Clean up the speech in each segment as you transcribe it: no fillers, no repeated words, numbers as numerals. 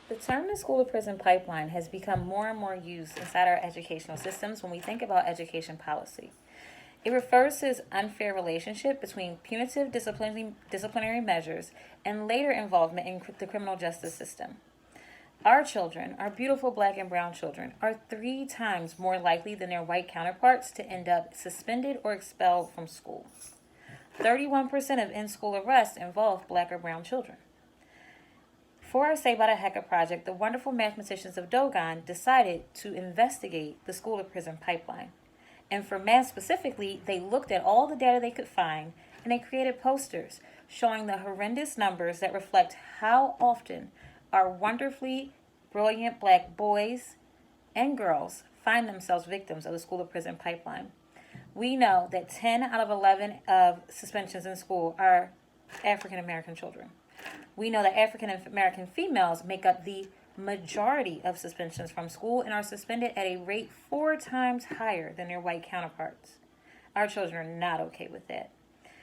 The term the school to prison pipeline has become more and more used inside our educational systems when we think about education policy. It refers to this unfair relationship between punitive disciplinary measures and later involvement in the criminal justice system. Our children, our beautiful black and brown children, are 3 times more likely than their white counterparts to end up suspended or expelled from school. 31% of in school arrests involve black or brown children. For our Say by the Heka project, the wonderful mathematicians of Dogon decided to investigate the school to prison pipeline. And for math specifically, they looked at all the data they could find and they created posters showing the horrendous numbers that reflect how often our wonderfully brilliant black boys and girls find themselves victims of the school to prison pipeline. We know that 10 out of 11 of suspensions in school are African American children. We know that African American females make up the majority of suspensions from school and are suspended at a rate 4 times higher than their white counterparts. Our children are not okay with that.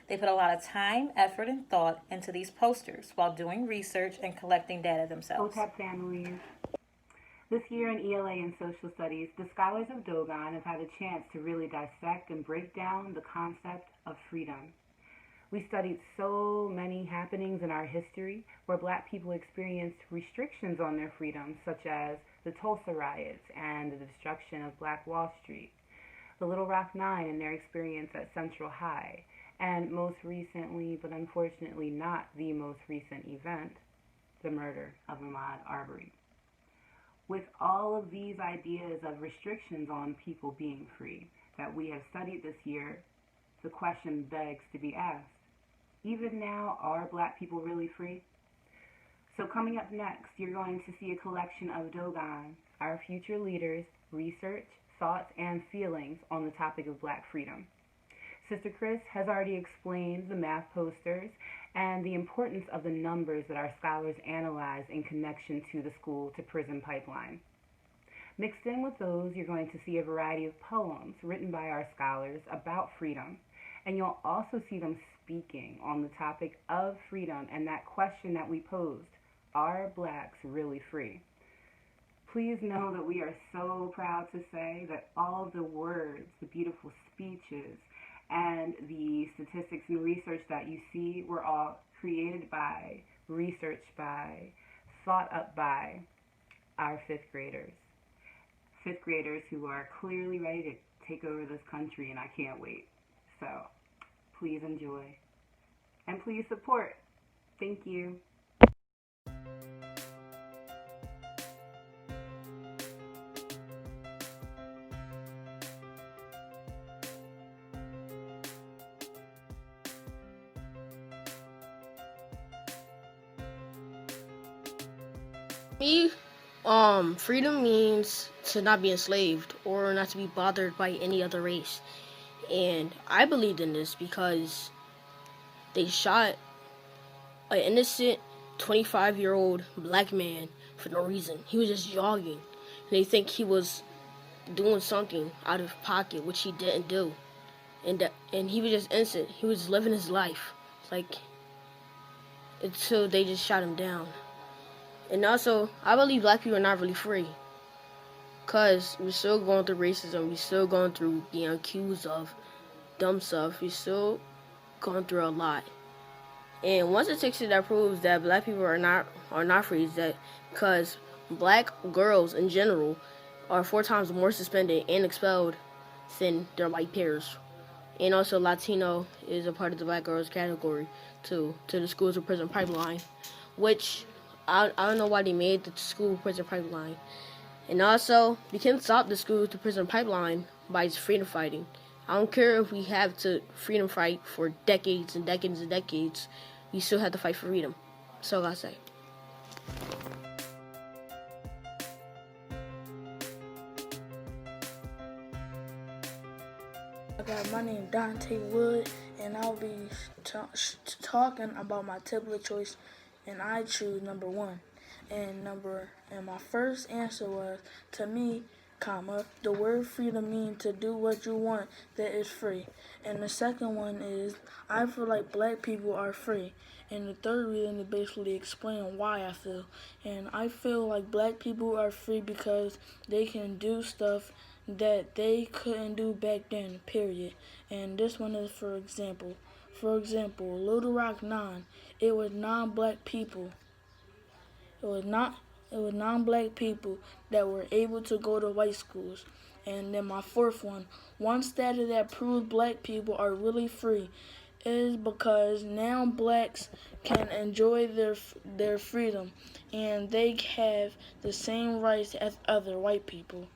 They put a lot of time, effort, and thought into these posters while doing research and collecting data themselves. OTAP families. This year in ELA and Social Studies, the scholars of Dogon have had a chance to really dissect and break down the concept of freedom. We studied so many happenings in our history where black people experienced restrictions on their freedoms, such as the Tulsa riots and the destruction of Black Wall Street, the Little Rock Nine and their experience at Central High, and most recently, but unfortunately not the most recent event, the murder of Ahmaud Arbery. With all of these ideas of restrictions on people being free that we have studied this year, the question begs to be asked. Even now, are black people really free? So coming up next, you're going to see a collection of Dogon, our future leaders' research, thoughts, and feelings on the topic of black freedom. Sister Chris has already explained the math posters and the importance of the numbers that our scholars analyze in connection to the school to prison pipeline. Mixed in with those, you're going to see a variety of poems written by our scholars about freedom, and you'll also see them speaking on the topic of freedom and that question that we posed, are blacks really free? Please know that we are so proud to say that all of the words, the beautiful speeches, and the statistics and research that you see were all created by, researched by, thought up by our 5th graders. 5th graders who are clearly ready to take over this country, and I can't wait. So please enjoy and please support. Thank you. Me, freedom means to not be enslaved or not to be bothered by any other race. And I believed in this because they shot an innocent 25-year-old black man for no reason. He was just jogging. And they think he was doing something out of pocket, which he didn't do. And he was just innocent. He was living his life. Like, until they just shot him down. And also, I believe black people are not really free. Because we're still going through racism. We're still going through being accused of dumb stuff. We're still going through a lot. And one statistic that proves that black people are not free is that because black girls in general are 4 times more suspended and expelled than their white peers. And also Latino is a part of the black girls category too, to the schools to prison pipeline, which I don't know why they made the school prison pipeline. And also, we can stop the school to prison pipeline by freedom fighting. I don't care if we have to freedom fight for decades and decades and decades. We still have to fight for freedom. That's all I say. My name is Dante Wood, and I'll be talking about my tablet choice, and I choose number 1. And my first answer was, to me, the word freedom means to do what you want that is free. And the second one is, I feel like black people are free. And the third reason is basically explain why I feel. And I feel like black people are free because they can do stuff that they couldn't do back then, period. And this one is for example. For example, Little Rock 9, it was non-black people. It was not. It was non-black people that were able to go to white schools. And then my fourth one study that proves black people are really free is because now blacks can enjoy their freedom and they have the same rights as other white people.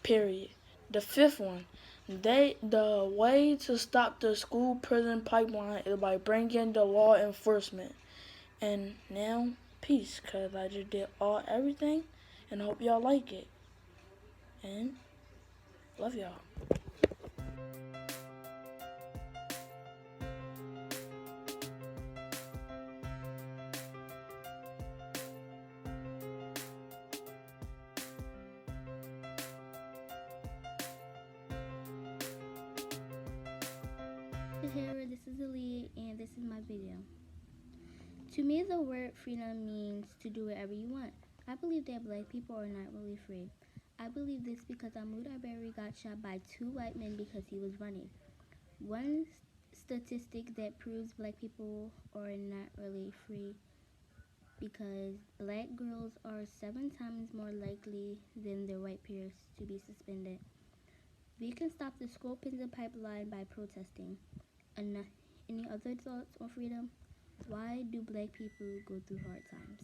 Period. The fifth one, the way to stop the school prison pipeline is by bringing the law enforcement. And now, peace, cause I just did everything, and hope y'all like it. And love y'all. Hey, this is Ali, and this is my video. To me, the word freedom means to do whatever you want. I believe that black people are not really free. I believe this because Ahmaud Arbery got shot by 2 white men because he was running. One statistic that proves black people are not really free because black girls are 7 times more likely than their white peers to be suspended. We can stop the school prison pipeline by protesting. Any other thoughts on freedom? Why do black people go through hard times?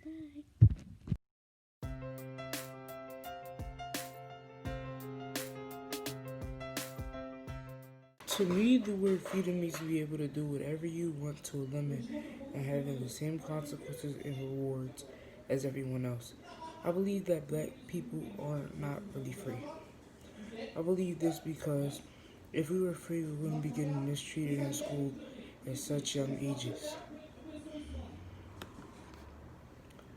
Bye. To me, the word freedom means to be able to do whatever you want to a limit and having the same consequences and rewards as everyone else. I believe that black people are not really free. I believe this because if we were free, we wouldn't be getting mistreated in school at such young ages.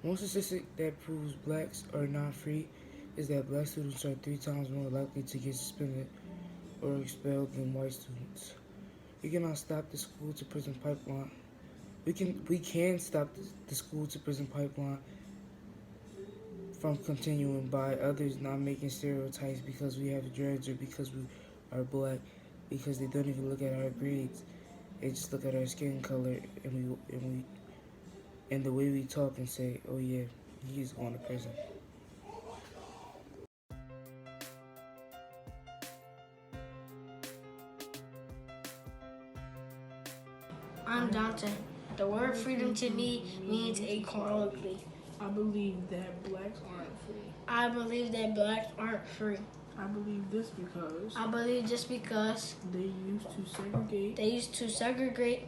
One statistic that proves blacks are not free is that black students are 3 times more likely to get suspended or expelled than white students. We cannot stop the school to prison pipeline. We can stop the school to prison pipeline from continuing by others not making stereotypes because we have dreads or because we are black, because they don't even look at our grades. They just look at our skin color and the way we talk and say, "Oh yeah, he's going to prison." I'm Dante. The word freedom to me means equality. I believe that blacks aren't free. I believe that blacks aren't free. I believe this because I believe just because they used to segregate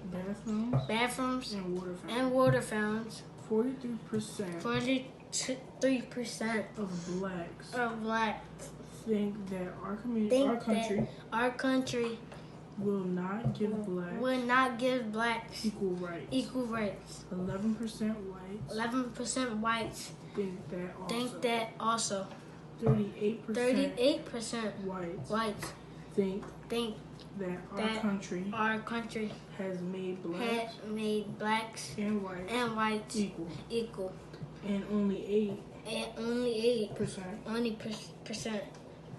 bathrooms and water fountains. 43% 43% of blacks of blacks think that our country will not give blacks equal rights. equal rights. 11% whites 11% whites think that also. 38% whites think that our country has made blacks and whites equal. And only 8% percent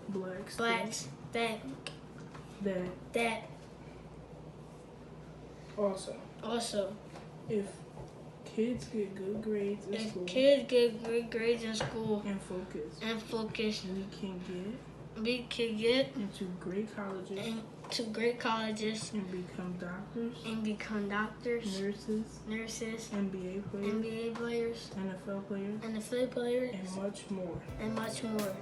blacks think that also if kids get good grades in school and focus, we can get into great colleges and become doctors, nurses, NBA players, NFL players, and much more.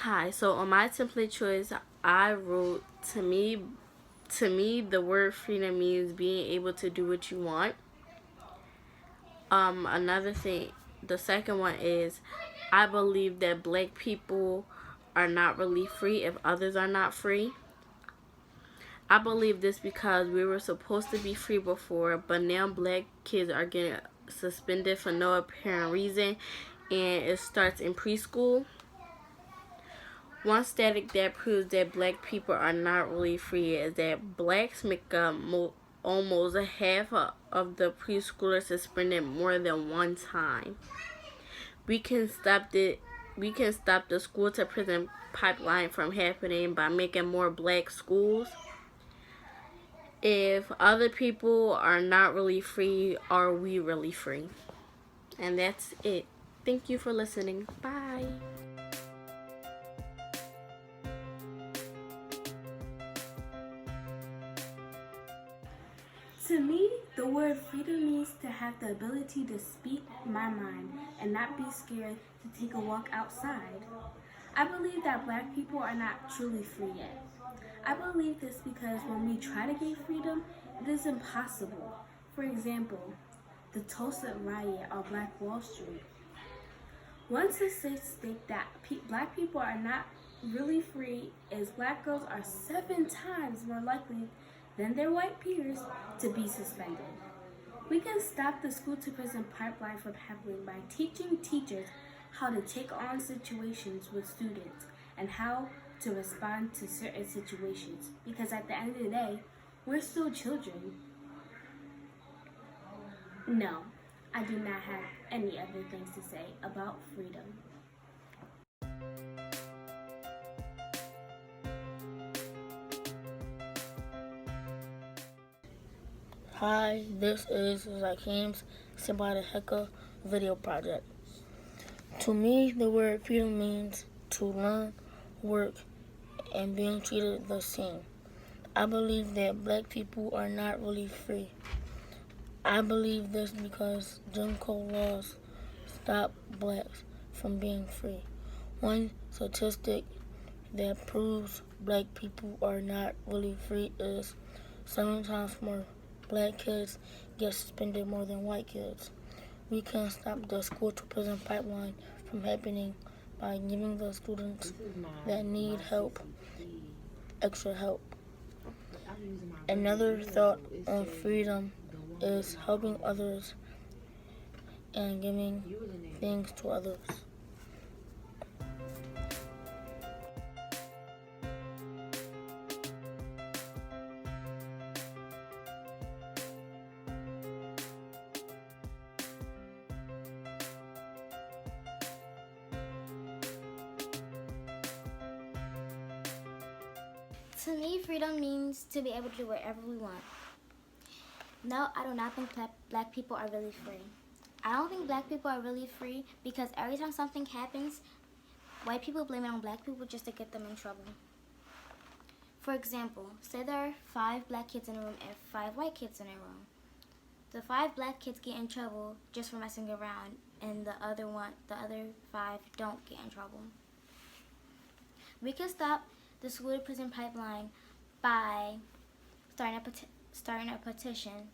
Hi, so on my template choice, I wrote to me the word freedom means being able to do what you want. Another thing, the second one is I believe that black people are not really free if others are not free. I believe this because we were supposed to be free before, but now black kids are getting suspended for no apparent reason, and it starts in preschool. One static that proves that black people are not really free is that blacks make up almost half of the preschoolers suspended more than one time. We can stop the school to prison pipeline from happening by making more black schools. If other people are not really free, are we really free? And that's it. Thank you for listening. Bye. To me, the word freedom means to have the ability to speak my mind and not be scared to take a walk outside. I believe that black people are not truly free yet. I believe this because when we try to gain freedom, it is impossible. For example, the Tulsa riot on Black Wall Street. One statistics state that black people are not really free as black girls are 7 times more likely than their white peers to be suspended. We can stop the school to prison pipeline from happening by teaching teachers how to take on situations with students and how to respond to certain situations, because at the end of the day, we're still children. No, I do not have any other things to say about freedom. Hi, this is Zakim's Somebody Heka video project. To me, the word freedom means to learn, work, and being treated the same. I believe that black people are not really free. I believe this because Jim Crow laws stop blacks from being free. One statistic that proves black people are not really free is 7 times more black kids get suspended more than white kids. We can stop the school to prison pipeline from happening by giving the students that need help extra help. Another thought on freedom is helping others and giving things to others. To me, freedom means to be able to do whatever we want. No, I do not think black people are really free. I don't think black people are really free because every time something happens, white people blame it on black people just to get them in trouble. For example, say there are 5 black kids in a room and 5 white kids in a room. The 5 black kids get in trouble just for messing around, and the other 5 don't get in trouble. We can stop the school to prison pipeline by starting a petition.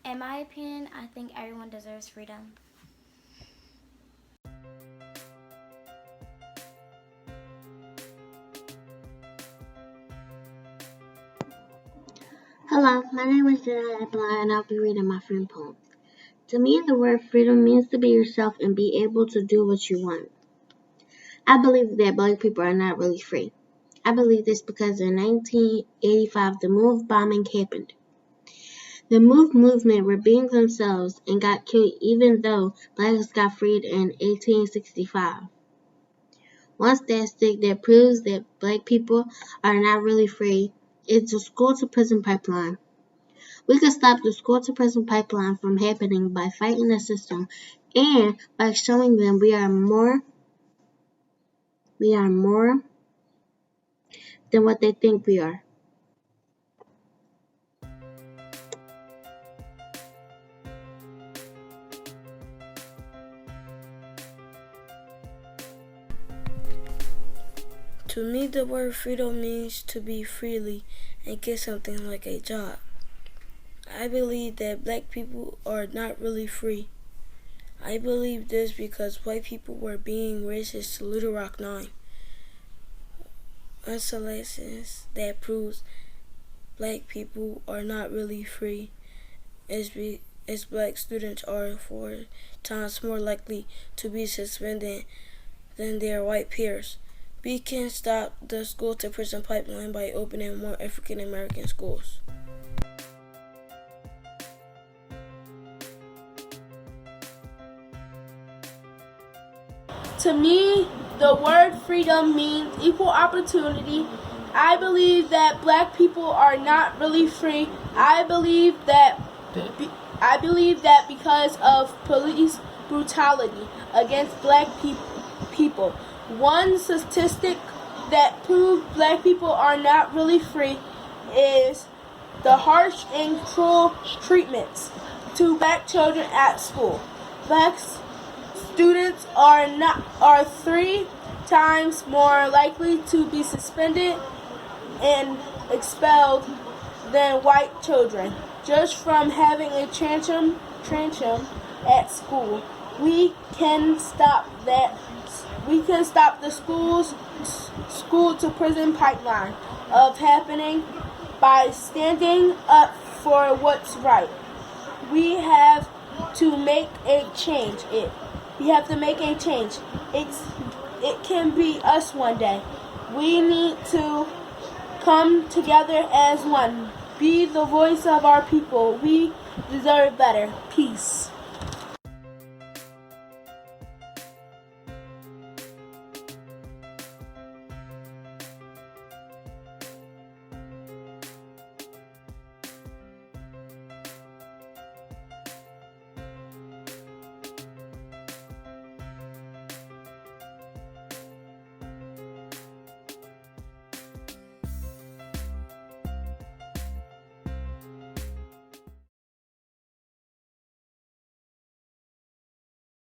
In my opinion, I think everyone deserves freedom. Hello, my name is Janelle Epline, and I'll be reading my friend poem. To me, the word freedom means to be yourself and be able to do what you want. I believe that black people are not really free. I believe this because in 1985, the Move bombing happened. The Move movement were being themselves and got killed even though blacks got freed in 1865. One statistic that proves that black people are not really free is the school to prison pipeline. We can stop the school to prison pipeline from happening by fighting the system and by showing them we are more than what they think we are. To me, the word freedom means to be freely and get something like a job. I believe that black people are not really free. I believe this because white people were being racist to Little Rock 9. That's a license that proves black people are not really free, as black students are 4 times more likely to be suspended than their white peers. We can stop the school to prison pipeline by opening more African American schools. To me, the word freedom means equal opportunity. I believe that black people are not really free. I believe that because of police brutality against black people. One statistic that proves black people are not really free is the harsh and cruel treatments to black children at school. Black students are 3 times more likely to be suspended and expelled than white children just from having a tantrum at school. We can stop that. We can stop the school to prison pipeline of happening by standing up for what's right. We have to make a change. We have to make a change. It can be us one day. We need to come together as one. Be the voice of our people. We deserve better. Peace.